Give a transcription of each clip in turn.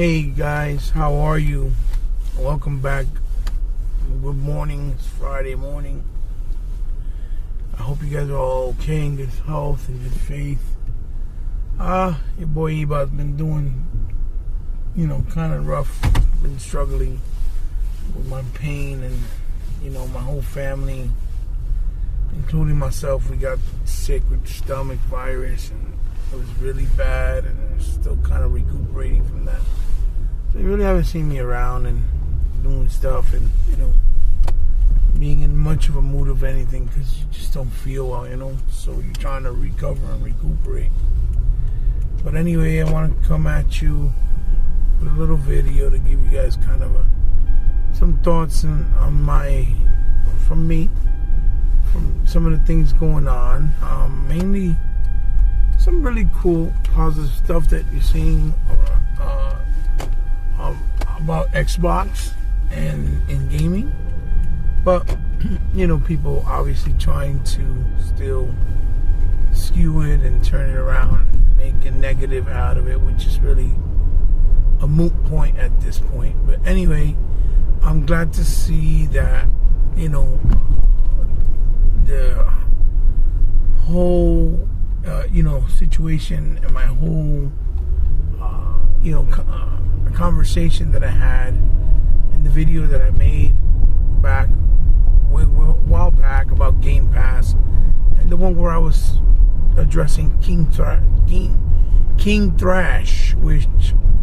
Hey guys, how are you? Welcome back. Good morning. It's Friday morning. I hope you guys are all okay, in good health and good faith. Your boy Eba's been doing, kind of rough. Been struggling with my pain and, my whole family, including myself. We got sick with stomach virus and it was really bad, and I'm still kind of recuperating from that. So you really haven't seen me around and doing stuff and, being in much of a mood of anything because you just don't feel well, so you're trying to recover and recuperate. But anyway, I want to come at you with a little video to give you guys kind of some thoughts from me, from some of the things going on. Mainly some really cool, positive stuff that you're seeing about Xbox and in gaming. But, people obviously trying to still skew it and turn it around and make a negative out of it, which is really a moot point at this point. But anyway, I'm glad to see that, the whole, situation and my whole, conversation that I had in the video that I made back a while back about Game Pass, and the one where I was addressing King Thrash, which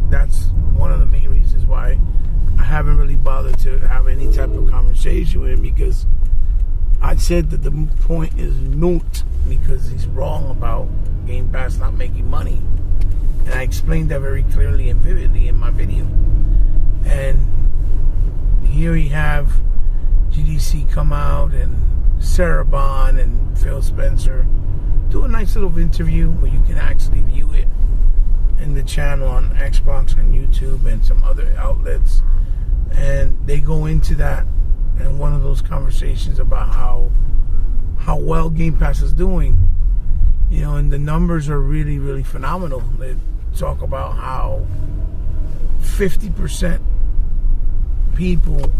that's one of the main reasons why I haven't really bothered to have any type of conversation with him, because I said that the point is moot because he's wrong about Game Pass not making money. And I explained that very clearly and vividly in my video. And here you have GDC come out and Sarah Bond and Phil Spencer do a nice little interview where you can actually view it in the channel on Xbox and YouTube and some other outlets. And they go into that and one of those conversations about how well Game Pass is doing. And the numbers are really, really phenomenal. They talk about how 50% people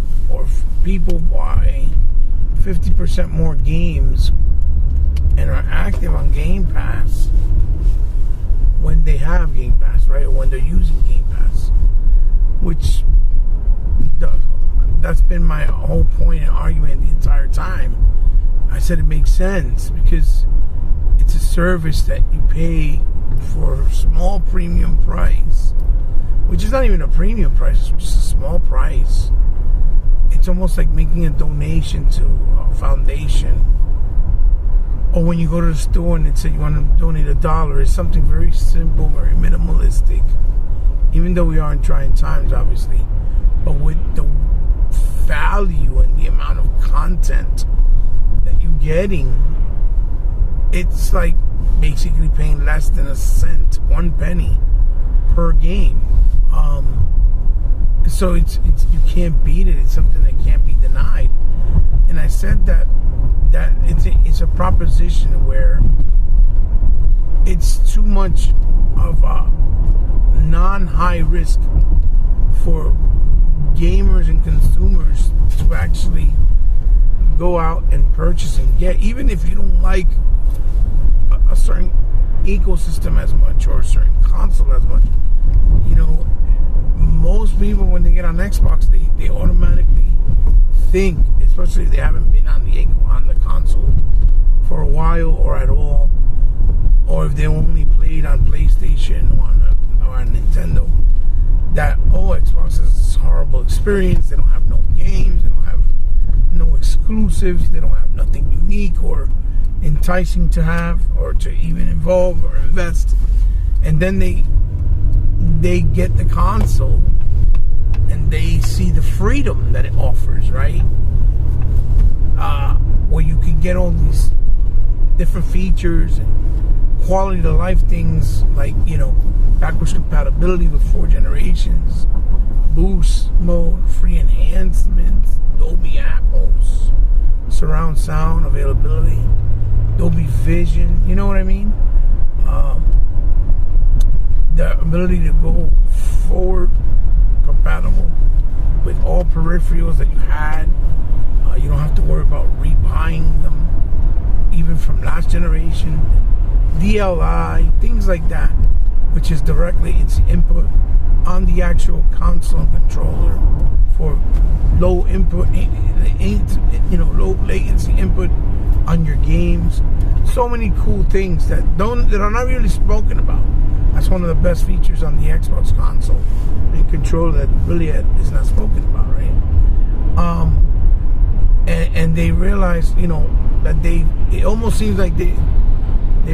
buy 50% more games and are active on Game Pass when they have Game Pass, right? Or when they're using Game Pass, which that's been my whole point and argument the entire time. I said it makes sense because it's a service that you pay for a small premium price, which is not even a premium price, it's just a small price. It's almost like making a donation to a foundation. Or when you go to the store and it says you want to donate $1, it's something very simple, very minimalistic. Even though we are in trying times, obviously. But with the value and the amount of content that you're getting, it's like basically paying less than a cent, 1 penny per game. So it's you can't beat it. It's something that can't be denied. And I said that it's a proposition where it's too much of a non-high risk for gamers and consumers to actually go out and purchase and get, even if you don't like a certain ecosystem as much or a certain console as much. Most people, when they get on Xbox, they automatically think, especially if they haven't been on the console for a while or at all, or if they only played on PlayStation or on Nintendo, that Xbox is this horrible experience. They don't have no games, they don't have no exclusives, they don't have nothing unique or enticing to have or to even involve or invest. And then they get the console and they see the freedom that it offers, right? Where you can get all these different features and quality of life things like, backwards compatibility with 4 generations, boost mode, free enhancements, Dolby Atmos, surround sound availability, Dolby Vision, you know what I mean? The ability to go forward compatible with all peripherals that you had. You don't have to worry about rebuying them, even from last generation. DLI, things like that, which is directly its input on the actual console controller for low input, low latency input on your games. So many cool things that are not really spoken about. That's one of the best features on the Xbox console and controller that really is not spoken about, right? And they realize, that it almost seems like they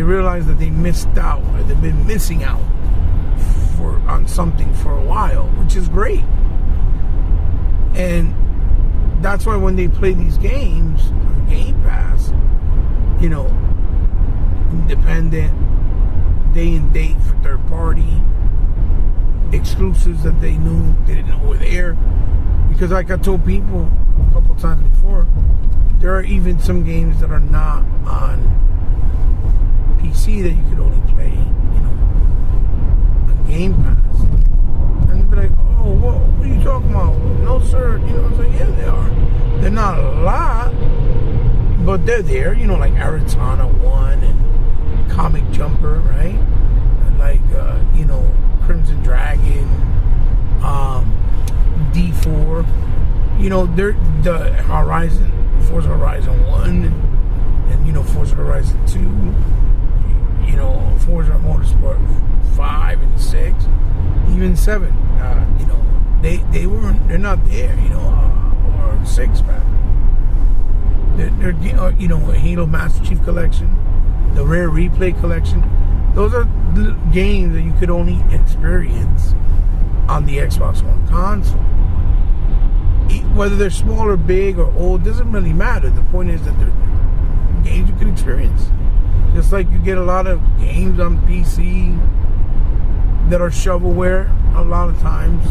realize that they missed out, or they've been missing out on something for a while, which is great. And that's why when they play these games on Game Pass, independent, day and date for third party, exclusives that they didn't know were there. Because like I told people a couple times before, there are even some games that are not on PC that you could only play, on Game Pass. And they'd be like, oh, what are you talking about? No, sir. I was like, yeah, they are. They're not a lot, but they're there, like Arizona 1 and Comic Jumper, right? And like, Crimson Dragon, D4, they're the Forza Horizon 1 and Forza Horizon 2, Forza Motorsport 5 and 6, even 7, they're not there, or 6 rather. They're Halo Master Chief Collection, the Rare Replay Collection. Those are the games that you could only experience on the Xbox One console. Whether they're small or big or old doesn't really matter. The point is that they're games you can experience. Just like you get a lot of games on PC that are shovelware a lot of times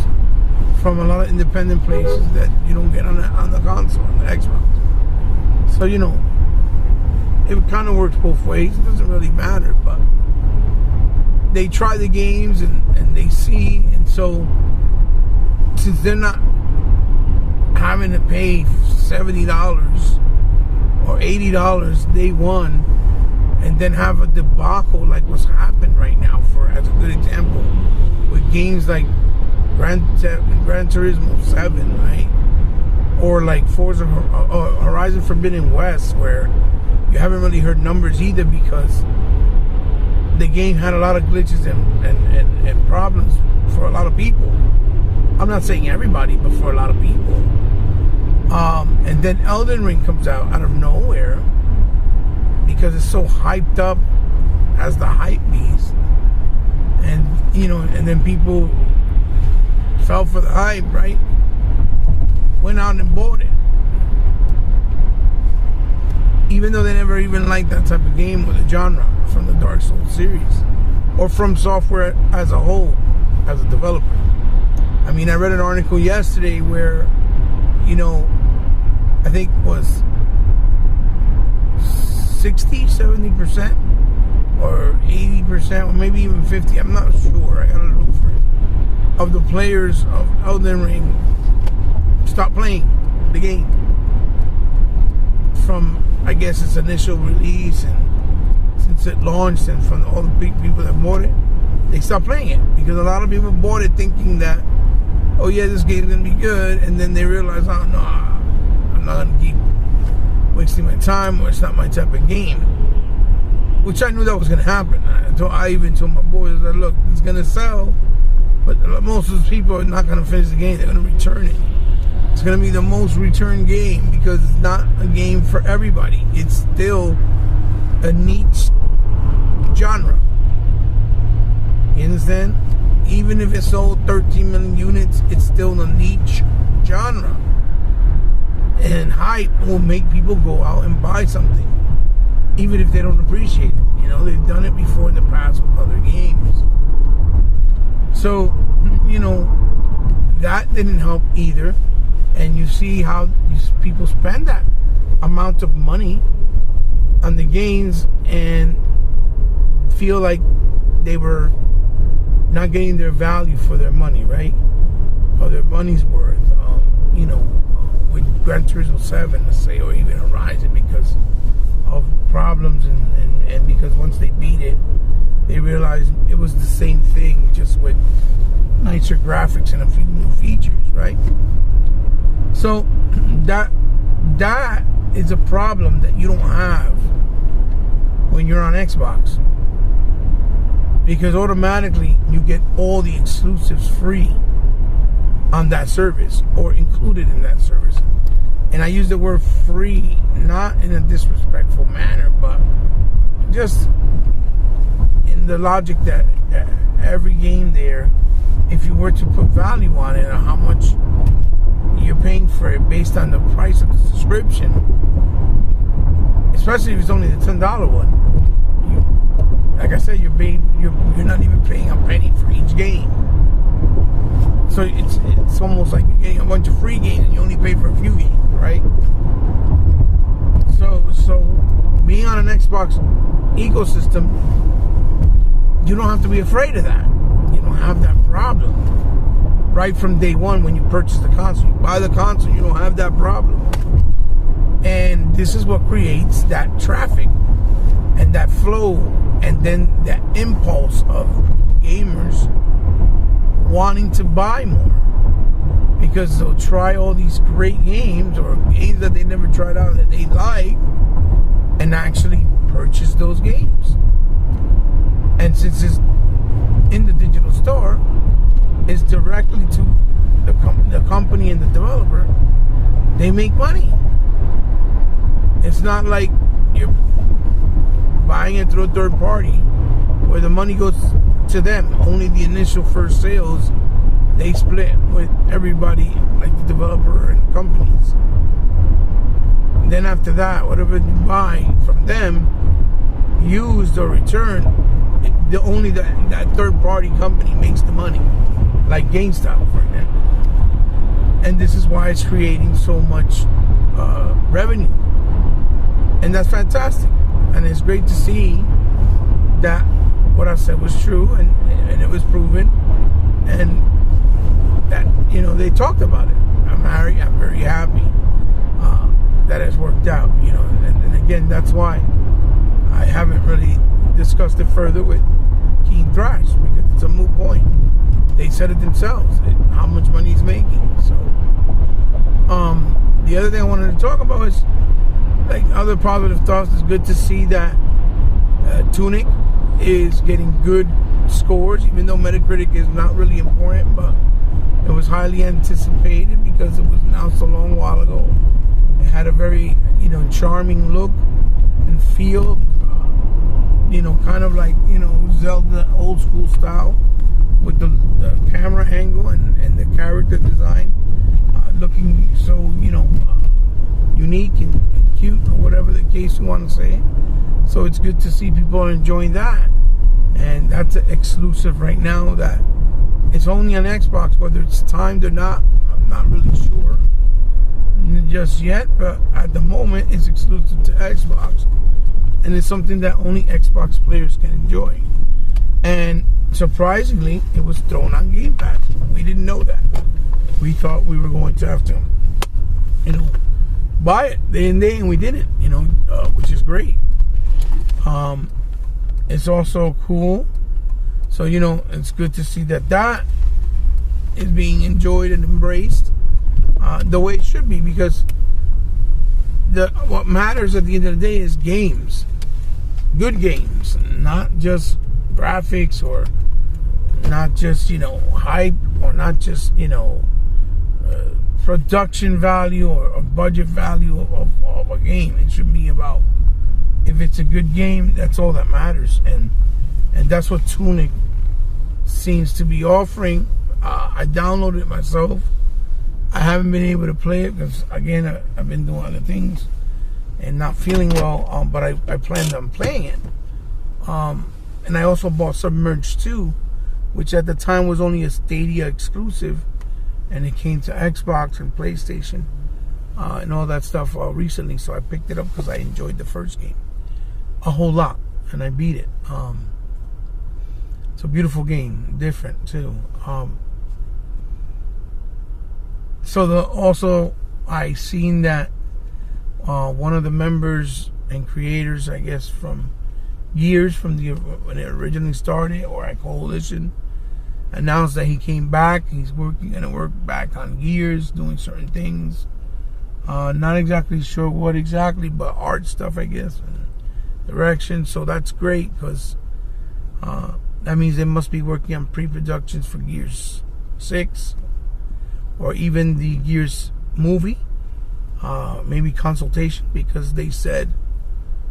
from a lot of independent places that you don't get on the console, on the Xbox. So, it kind of works both ways. It doesn't really matter, but they try the games and they see, and so since they're not having to pay $70 or $80 day one and then have a debacle like what's happened right now, as a good example, with games like Gran Turismo 7, right? Or like Forza Horizon Forbidden West, where you haven't really heard numbers either because the game had a lot of glitches and problems for a lot of people. I'm not saying everybody, but for a lot of people. And then Elden Ring comes out of nowhere because it's so hyped up as the hype beast. And, and then people fell for the hype, right? Went out and bought it. Even though they never even liked that type of game or the genre from the Dark Souls series. Or from software as a whole, as a developer. I mean, I read an article yesterday where, I think it was 60, 70% or 80% or maybe even 50, I'm not sure, I gotta look for it, of the players of Elden Ring stopped playing the game from, I guess, its initial release, and since it launched and from all the big people that bought it, they stopped playing it because a lot of people bought it thinking that, oh yeah, this game's gonna be good, and then they realize, oh no, I'm not gonna keep wasting my time, or it's not my type of game. Which I knew that was gonna happen. I even told my boys that, look, it's gonna sell, but most of the people are not gonna finish the game, they're gonna return it. It's gonna be the most returned game because it's not a game for everybody. It's still a niche genre. You understand? Even if it sold 13 million units, it's still a niche genre. And hype will make people go out and buy something, even if they don't appreciate it. They've done it before in the past with other games. So, that didn't help either. And you see how these people spend that amount of money on the games and feel like they were not getting their value for their money, right? their money's worth. With Gran Turismo 7, let's say, or even Horizon, because of problems and because once they beat it, they realized it was the same thing, just with nicer graphics and a few new features, right? So that is a problem that you don't have when you're on Xbox, because automatically you get all the exclusives free on that service or included in that service. And I use the word free not in a disrespectful manner, but just in the logic that every game there, if you were to put value on it or how much you're paying for it based on the price of the subscription, especially if it's only the $10 one, like I said, you're not even paying a penny for each game. So it's almost like you're getting a bunch of free games and you only pay for a few games, right? So being on an Xbox ecosystem, you don't have to be afraid of that. You don't have that problem. Right from day one when you purchase the console. You buy the console, you don't have that problem. And this is what creates that traffic and that flow, and then that impulse of gamers wanting to buy more, because they'll try all these great games or games that they never tried out that they like and actually purchase those games. And since it's in the digital store, it's directly to the company and the developer, they make money. It's not like you're buying it through a third party where the money goes to them. Only the initial first sales they split with everybody, like the developer and companies. And then after that, whatever you buy from them, used or returned, only that third party company makes the money, like GameStop, for example. And this is why it's creating so much revenue, and that's fantastic. And it's great to see that what I said was true, and it was proven, and that they talked about it. I'm very happy that it's worked out. And again, that's why I haven't really discussed it further with King Thrash, because it's a moot point. They said it themselves, how much money he's making. So the other thing I wanted to talk about is, like, other positive thoughts. It's good to see that Tunic is getting good scores, even though Metacritic is not really important, but it was highly anticipated because it was announced a long while ago. It had a very charming look and feel, kind of like Zelda old school style, with the camera angle and the character design looking so unique and cute, or whatever the case you want to say. So it's good to see people are enjoying that, and that's an exclusive right now that it's only on Xbox. Whether it's timed or not, I'm not really sure just yet, but at the moment it's exclusive to Xbox, and it's something that only Xbox players can enjoy. And surprisingly, it was thrown on Game Pass. We didn't know that. We thought we were going to have to buy it day and day, and we didn't, which is great. It's also cool. So, it's good to see that is being enjoyed and embraced the way it should be, because what matters at the end of the day is games. Good games, not just graphics, or not just, hype, or not just, production value or budget value of a game. It should be about, if it's a good game, that's all that matters. And that's what Tunic seems to be offering. I downloaded it myself. I haven't been able to play it because, again, I've been doing other things and not feeling well, but I planned on playing it. And I also bought Submerged 2, which at the time was only a Stadia exclusive, and it came to Xbox and PlayStation and all that stuff recently. So I picked it up because I enjoyed the first game a whole lot, and I beat it. It's a beautiful game, different too. Also, I seen that one of the members and creators, I guess, from Gears, when it originally started, or at Coalition, announced that he came back. He's gonna work back on Gears, doing certain things. Not exactly sure what exactly, but art stuff, I guess, and direction. So that's great, because that means they must be working on pre-productions for Gears 6, or even the Gears movie. Maybe consultation, because they said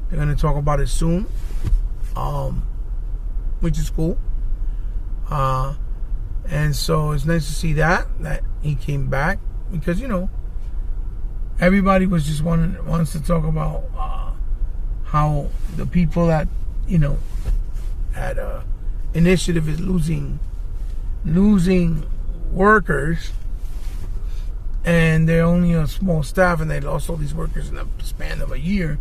they're going to talk about it soon, which is cool. And so it's nice to see that he came back, because, everybody was just wants to talk about how the people that, had initiative is losing workers, and they're only a small staff, and they lost all these workers in the span of a year,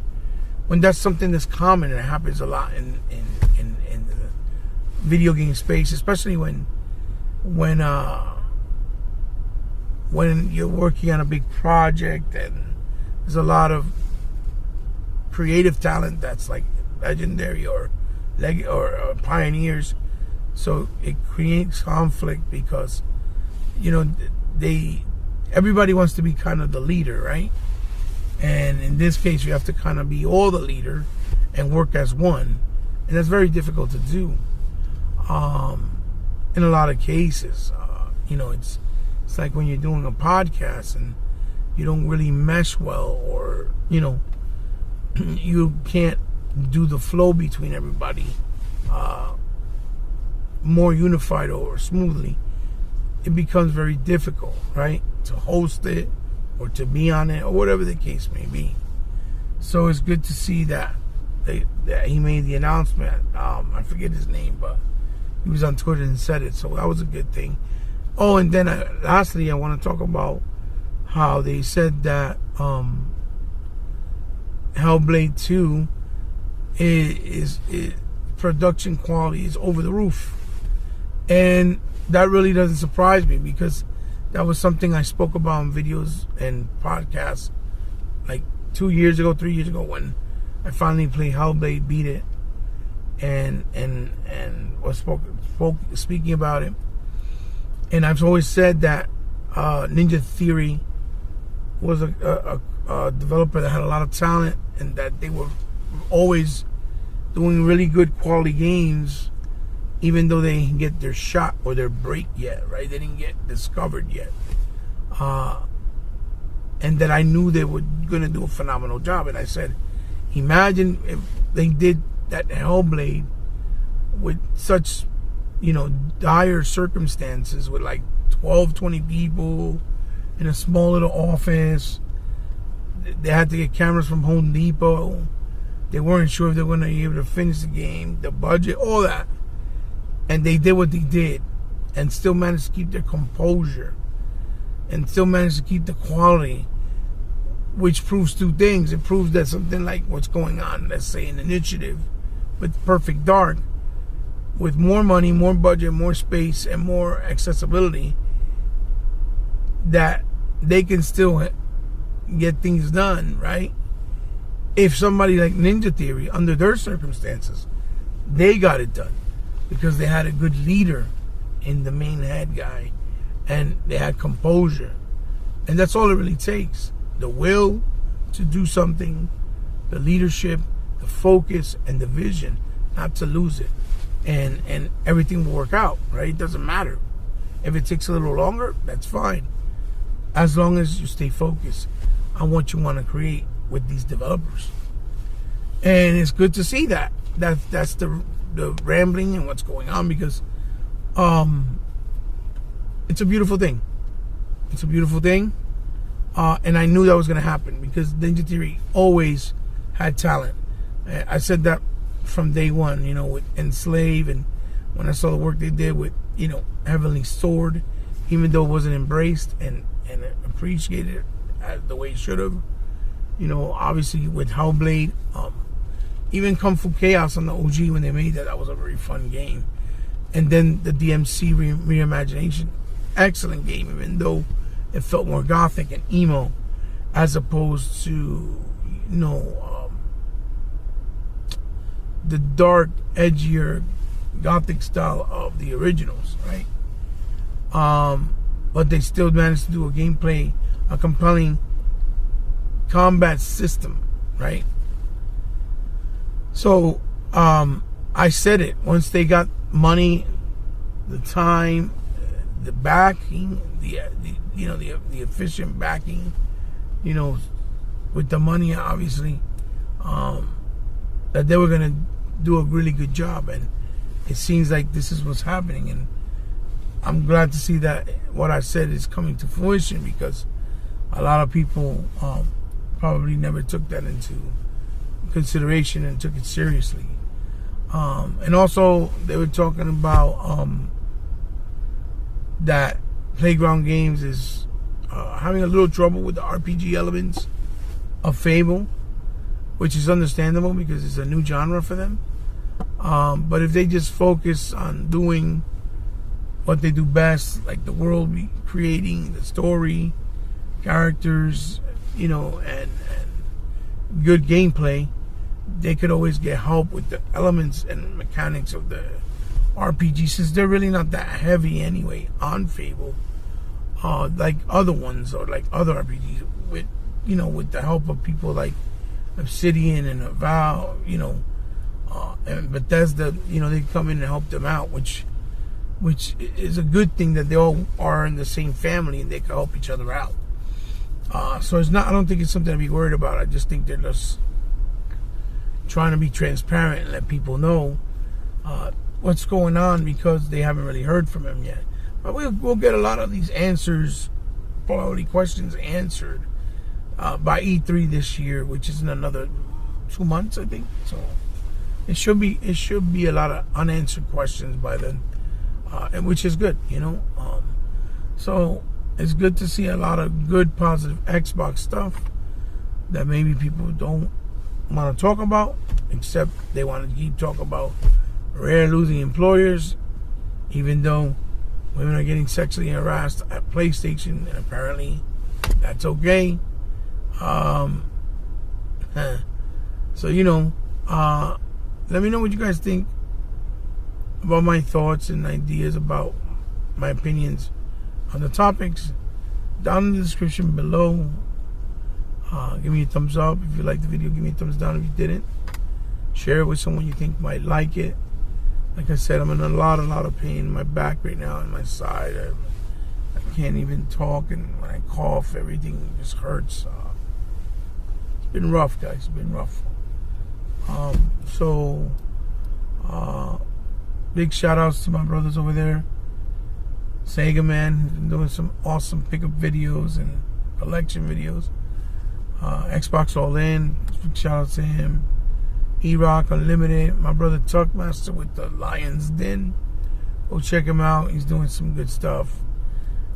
when that's something that's common, and it happens a lot in the video game space, especially when you're working on a big project, and there's a lot of creative talent that's like legendary or pioneers. So it creates conflict, because everybody wants to be kind of the leader, right? And in this case, you have to kind of be all the leader and work as one, and that's very difficult to do. In a lot of cases, it's like when you're doing a podcast and you don't really mesh well, or you can't do the flow between everybody more unified or smoothly. It becomes very difficult, right, to host it or to be on it, or whatever the case may be. So it's good to see that he made the announcement. I forget his name, but he was on Twitter and said it, so that was a good thing. Oh, and then lastly, I want to talk about how they said that Hellblade 2 is production quality is over the roof. And that really doesn't surprise me, because that was something I spoke about in videos and podcasts like 3 years ago, when I finally played Hellblade, beat it, and was speaking about it. And I've always said that Ninja Theory was a developer that had a lot of talent, and that they were always doing really good quality games, even though they didn't get their shot or their break yet, right? They didn't get discovered yet. And that I knew they were going to do a phenomenal job. And I said, imagine if they did that Hellblade with such, dire circumstances, with like 12, 20 people in a small little office. They had to get cameras from Home Depot. They weren't sure if they were going to be able to finish the game, the budget, all that. And they did what they did, and still managed to keep their composure, and still managed to keep the quality, which proves two things. It proves that something like what's going on, let's say an initiative with Perfect Dark, with more money, more budget, more space, and more accessibility, that they can still get things done, right? If somebody like Ninja Theory, under their circumstances, they got it done because they had a good leader in the main head guy, and they had composure. And that's all it really takes. The will to do something, the leadership, the focus, and the vision, not to lose it. And everything will work out, right? It doesn't matter. If it takes a little longer, that's fine. As long as you stay focused on what you want to create with these developers. And it's good to see that. That's the rambling and what's going on, because it's a beautiful thing. It's a beautiful thing. And I knew that was going to happen, because Ninja Theory always had talent. I said that from day one, with Enslave, and when I saw the work they did with, Heavenly Sword, even though it wasn't embraced and appreciated the way it should have. Obviously with Hellblade, even Kung Fu Chaos on the OG, when they made that was a very fun game. And then the DMC reimagination, excellent game, even though it felt more gothic and emo, as opposed to, the dark, edgier, gothic style of the originals, right? But they still managed to do a compelling combat system, right? So, I said it, once they got money, the time, the backing, the efficient backing, with the money, obviously, that they were going to do a really good job. And it seems like this is what's happening. And I'm glad to see that what I said is coming to fruition, because a lot of people probably never took that into consideration and took it seriously. And also, they were talking about that Playground Games is having a little trouble with the RPG elements of Fable, which is understandable because it's a new genre for them. But if they just focus on doing what they do best, like the world creating, the story, characters, and good gameplay, they could always get help with the elements and mechanics of the RPG, since they're really not that heavy anyway on Fable, like other ones, or like other RPGs, with the help of people like Obsidian and Avowed, and Bethesda, they come in and help them out, which is a good thing, that they all are in the same family and they can help each other out. So I don't think it's something to be worried about. I just think they're just trying to be transparent and let people know what's going on, because they haven't really heard from him yet. But we'll get a lot of these answers, quality questions answered by E3 this year, which is in another 2 months, I think. So it should be a lot of unanswered questions by then, and which is good, So it's good to see a lot of good, positive Xbox stuff that maybe people don't want to talk about, except they want to keep talking about Rare losing employers, even though women are getting sexually harassed at PlayStation, and apparently that's okay. So let me know what you guys think about my thoughts and ideas about my opinions on the topics down in the description below. Give me a thumbs up if you liked the video. Give me a thumbs down if you didn't. Share it with someone you think might like it. Like I said, I'm in a lot of pain in my back right now, and my side. I can't even talk, and when I cough, everything just hurts. It's been rough, guys. It's been rough. Big shout outs to my brothers over there. Sega Man, who's been doing some awesome pickup videos and collection videos. Xbox All In, big shout out to him. E-Rock Unlimited, my brother Tuckmaster with the Lion's Den. Go check him out. He's doing some good stuff.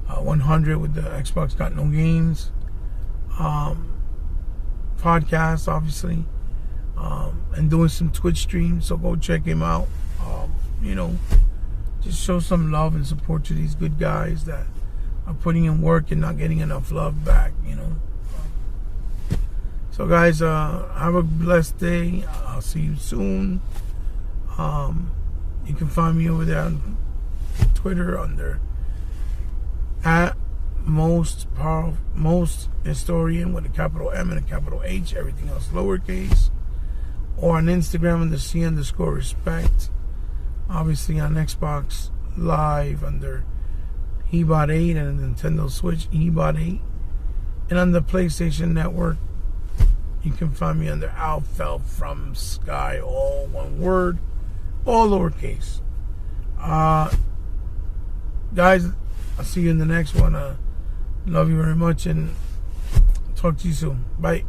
100 with the Xbox Got No Games podcast, obviously, and doing some Twitch streams. So go check him out. Just show some love and support to these good guys that are putting in work and not getting enough love back. So guys, have a blessed day. I'll see you soon. You can find me over there on Twitter under @most historian with a capital M and a capital H, everything else lowercase, or on Instagram under C_respect. Obviously on Xbox Live under Hebot8, and Nintendo Switch Hebot8, and on the PlayStation Network you can find me under alffellfromsky, all one word, all lowercase. Guys, I'll see you in the next one. Love you very much, and talk to you soon. Bye.